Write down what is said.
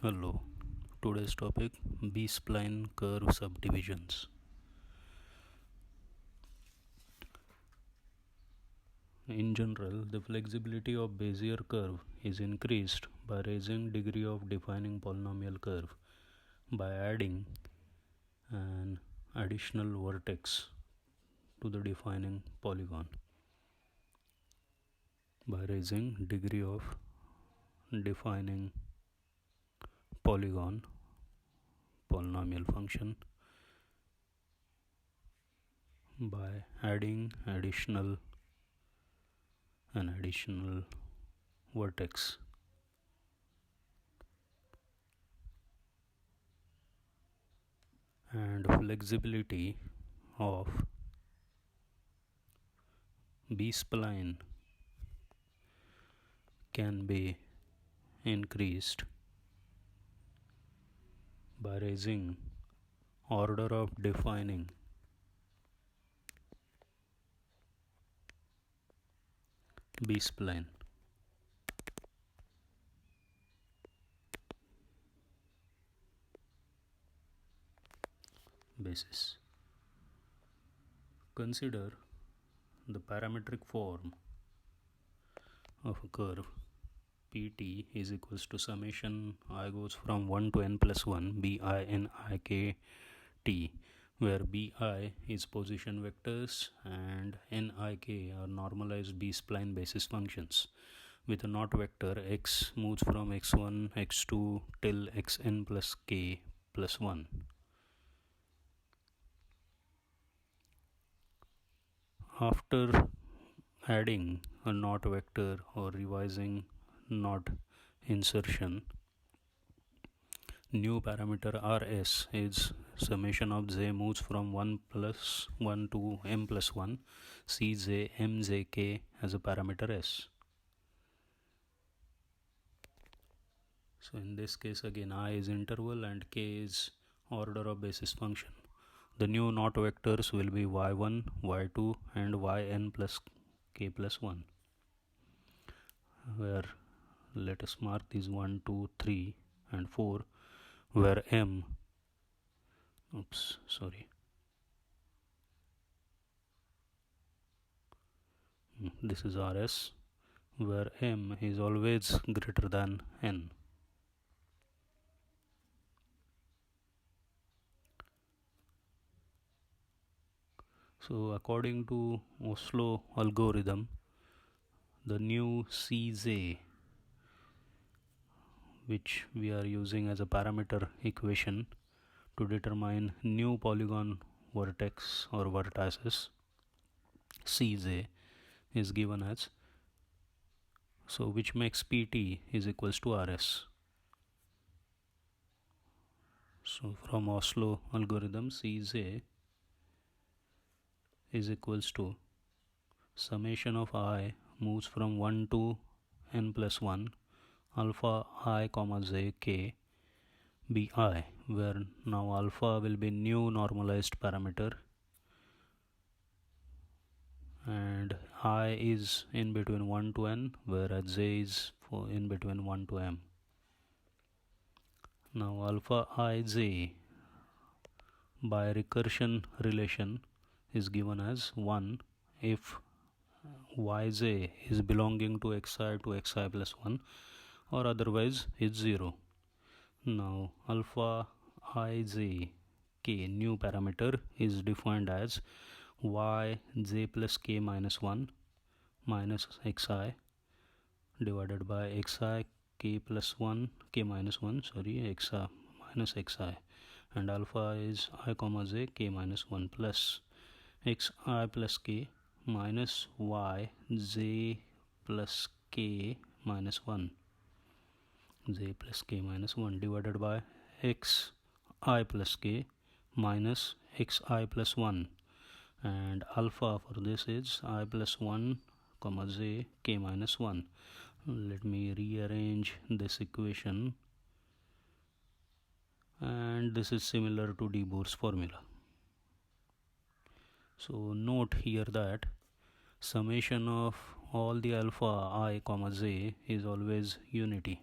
Hello, today's topic B-spline curve subdivisions. In general, the flexibility of Bezier curve is increased by raising degree of defining polynomial curve by adding an additional vertex to the defining polygon. By raising degree of defining polynomial function by adding an additional vertex. And flexibility of B-spline can be increased by raising order of defining B-spline. Basis. Consider the parametric form of a curve Pt is equals to summation I goes from 1 to n plus 1 bi n I k t, where bi is position vectors and n I k are normalized B-spline basis functions. With a knot vector, x moves from x1 x2 till xn plus k plus 1. After adding a knot vector or revising knot insertion, new parameter rs is summation of j moves from 1 plus 1 to m plus 1 cj mjk as a parameter s. So in this case again I is interval and k is order of basis function. The new knot vectors will be y1, y2 and yn plus k plus 1, where let us mark these 1, 2, 3 and 4, where this is rs, where m is always greater than n. So according to Oslo algorithm, the new Cj, which we are using as a parameter equation to determine new polygon vertex or vertices, Cj is given as, so which makes Pt is equals to Rs. So from Oslo algorithm, Cj is equals to summation of I moves from 1 to n plus 1 alpha I comma j k bi, where now alpha will be new normalized parameter and I is in between 1 to n, whereas j is in between 1 to m. Now alpha ij by recursion relation is given as 1 if yj is belonging to xi plus 1, or otherwise it's 0. Now alpha ij k, new parameter, is defined as yj plus k minus 1 minus xi divided by xi k plus 1 k minus 1 xi minus xi, and alpha is I comma j k minus 1 plus xi plus k minus y j plus k minus 1 divided by x I plus k minus xi plus 1, and alpha for this is I plus 1 comma j k minus 1. Let me rearrange this equation, and this is similar to de Boer's formula. So note here that summation of all the alpha I comma j is always unity.